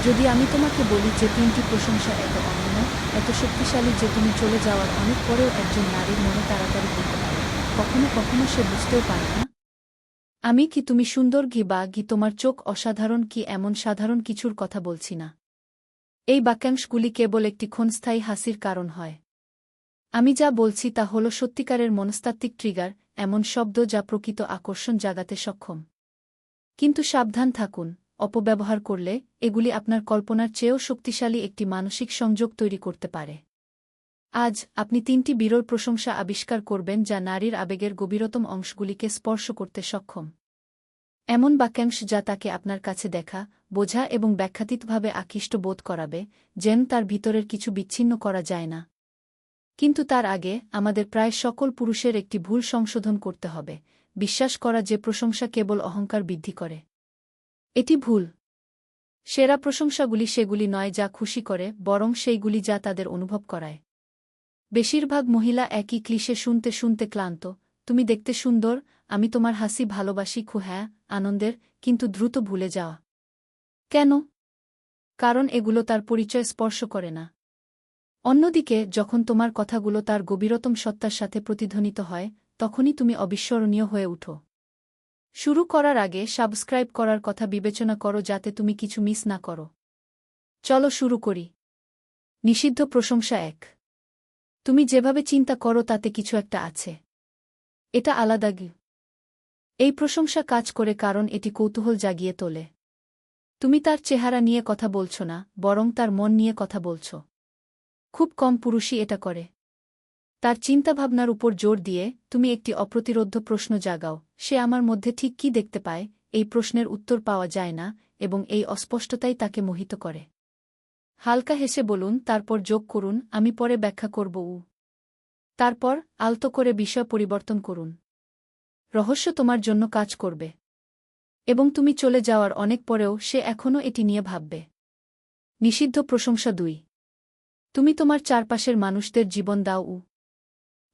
যদি আমি তোমাকে বলি যে 3টি প্রশংসা এত অনন্য, এত শক্তিশালী যে তুমি চলে যাওয়ার অনেক পরেও একজন নারীর মনে তাড়াতাড়ি বলতে পারো, কখনো কখনো সে বুঝতেও পারে না। আমি কি তুমি সুন্দর বা তোমার চোখ অসাধারণ কি এমন সাধারণ কিছুর কথা বলছি না। এই বাক্যাংশগুলি কেবল একটি ক্ষণস্থায়ী হাসির কারণ হয়। আমি যা বলছি তা হল সত্যিকারের মনস্তাত্ত্বিক ট্রিগার, এমন শব্দ যা প্রকৃত আকর্ষণ জাগাতে সক্ষম। কিন্তু সাবধান থাকুন, অপব্যবহার করলে এগুলি আপনার কল্পনার চেয়েও শক্তিশালী একটি মানসিক সংযোগ তৈরি করতে পারে। আজ আপনি 3টি বিরল প্রশংসা আবিষ্কার করবেন যা নারীর আবেগের গভীরতম অংশগুলিকে স্পর্শ করতে সক্ষম। এমন বাক্যাংশ যা তাকে আপনার কাছে দেখা, বোঝা এবং ব্যাখ্যাতীতভাবে আকৃষ্ট বোধ করাবে, যেন তার ভিতরের কিছু বিচ্ছিন্ন করা যায় না। কিন্তু তার আগে আমাদের প্রায় সকল পুরুষের একটি ভুল সংশোধন করতে হবে, বিশ্বাস করা যে প্রশংসা কেবল অহংকার বৃদ্ধি করে। এটি ভুল। সেরা প্রশংসাগুলি সেগুলি নয় যা খুশি করে, বরং সেইগুলি যা তাদের অনুভব করায়। বেশিরভাগ মহিলা একই ক্লিশে শুনতে শুনতে ক্লান্ত, তুমি দেখতে সুন্দর, আমি তোমার হাসি ভালোবাসি, হ্যাঁ, আনন্দের, কিন্তু দ্রুত ভুলে যাওয়া। কেন? কারণ এগুলো তার পরিচয় স্পর্শ করে না। অন্যদিকে যখন তোমার কথাগুলো তার গভীরতম সত্তার সাথে প্রতিধ্বনিত হয়, তখনই তুমি অবিস্মরণীয় হয়ে উঠো। শুরু করার আগে সাবস্ক্রাইব করার কথা বিবেচনা করো যাতে তুমি কিছু মিস না করো। চলো শুরু করি। নিষিদ্ধ প্রশংসা 1। তুমি যেভাবে চিন্তা করো তাতে কিছু একটা আছে। এটা আলাদা। এই প্রশংসা কাজ করে কারণ এটি কৌতূহল জাগিয়ে তোলে। তুমি তার চেহারা নিয়ে কথা বলছ না, বরং তার মন নিয়ে কথা বলছ। খুব কম পুরুষই এটা করে। তার চিন্তাভাবনার উপর জোর দিয়ে তুমি একটি অপ্রতিরোধ্য প্রশ্ন জাগাও, সে আমার মধ্যে ঠিক কী দেখতে পায়। এই প্রশ্নের উত্তর পাওয়া যায় না, এবং এই অস্পষ্টতাই তাকে মোহিত করে। হালকা হেসে বলুন, তারপর যোগ করুন, আমি পরে ব্যাখ্যা করব। তারপর আলতো করে বিষয় পরিবর্তন করুন। রহস্য তোমার জন্য কাজ করবে। এবং তুমি চলে যাওয়ার অনেক পরেও সে এখনও এটি নিয়ে ভাববে। নিষিদ্ধ প্রশংসা 2। তুমি তোমার চারপাশের মানুষদের জীবন দাও।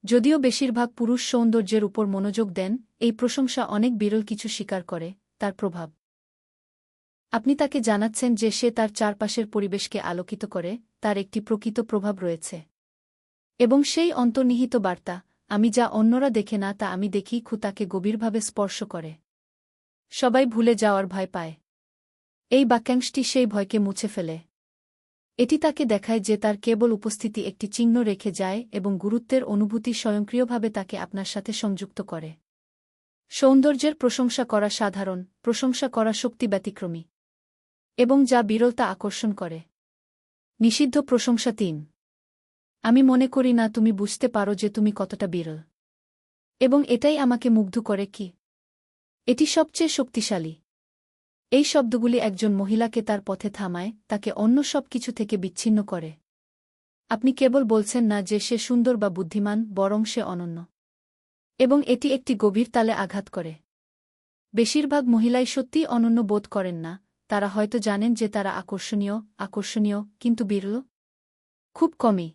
যদিও বেশিরভাগ পুরুষ সৌন্দর্যের উপর মনোযোগ দেন, এই প্রশংসা অনেক বিরল কিছু স্বীকার করে, তার প্রভাব। আপনি তাকে জানাচ্ছেন যে সে তার চারপাশের পরিবেশকে আলোকিত করে, তার একটি প্রকৃত প্রভাব রয়েছে। এবং সেই অন্তর্নিহিত বার্তা, আমি যা অন্যরা দেখে না তা আমি দেখি, তাকে গভীরভাবে স্পর্শ করে। সবাই ভুলে যাওয়ার ভয় পায়। এই বাক্যাংশটি সেই ভয়কে মুছে ফেলে। এটি তাকে দেখায় যে তার কেবল উপস্থিতি একটি চিহ্ন রেখে যায় এবং গুরুত্বের অনুভূতি স্বয়ংক্রিয়ভাবে তাকে আপনার সাথে সংযুক্ত করে। সৌন্দর্যের প্রশংসা করা সাধারণ, প্রশংসা করা শক্তি ব্যতিক্রমী। এবং যা বিরলতা আকর্ষণ করে। নিষিদ্ধ প্রশংসা 3। আমি মনে করি না তুমি বুঝতে পারো যে তুমি কতটা বিরল। এবং এটাই আমাকে মুগ্ধ করে কি। এটি সবচেয়ে শক্তিশালী। এই শব্দগুলি একজন মহিলাকে তার পথে থামায়, তাকে অন্য সব কিছু থেকে বিচ্ছিন্ন করে। আপনি কেবল বলছেন না যে সে সুন্দর বা বুদ্ধিমান, বরং সে অনন্য। এবং এটি একটি গভীর তালে আঘাত করে। বেশিরভাগ মহিলাই সত্যিই অনন্য বোধ করেন না, তারা হয়তো জানেন যে তারা আকর্ষণীয়, কিন্তু বিরল খুব কমই।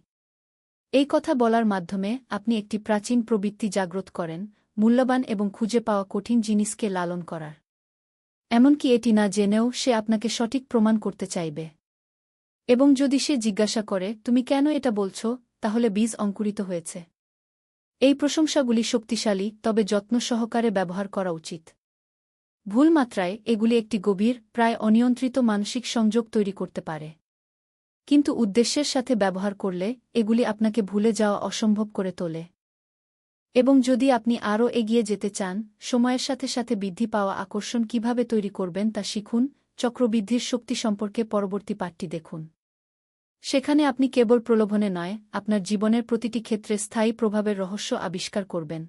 এই কথা বলার মাধ্যমে আপনি একটি প্রাচীন প্রবৃত্তি জাগ্রত করেন, মূল্যবান এবং খুঁজে পাওয়া কঠিন জিনিসকে লালন করার। এমনকি এটি না জেনেও সে আপনাকে সঠিক প্রমাণ করতে চাইবে। এবং যদি সে জিজ্ঞাসা করে, তুমি কেন এটা বলছ, তাহলে বীজ অঙ্কুরিত হয়েছে। এই প্রশংসাগুলি শক্তিশালী, তবে যত্ন সহকারে ব্যবহার করা উচিত। ভুল মাত্রায় এগুলি একটি গভীর, প্রায় অনিয়ন্ত্রিত মানসিক সংযোগ তৈরি করতে পারে। কিন্তু উদ্দেশ্যের সাথে ব্যবহার করলে এগুলি আপনাকে ভুলে যাওয়া অসম্ভব করে তোলে। এবং যদি আপনি আরও এগিয়ে যেতে চান, সময়ের সাথে সাথে বৃদ্ধি পাওয়া আকর্ষণ কিভাবে তৈরি করবেন তা শিখুন। চক্রবৃদ্ধির শক্তি সম্পর্কে পরবর্তী পাঠটি দেখুন। সেখানে আপনি কেবল প্রলোভনে নয়, আপনার জীবনের প্রতিটি ক্ষেত্রে স্থায়ী প্রভাবের রহস্য আবিষ্কার করবেন।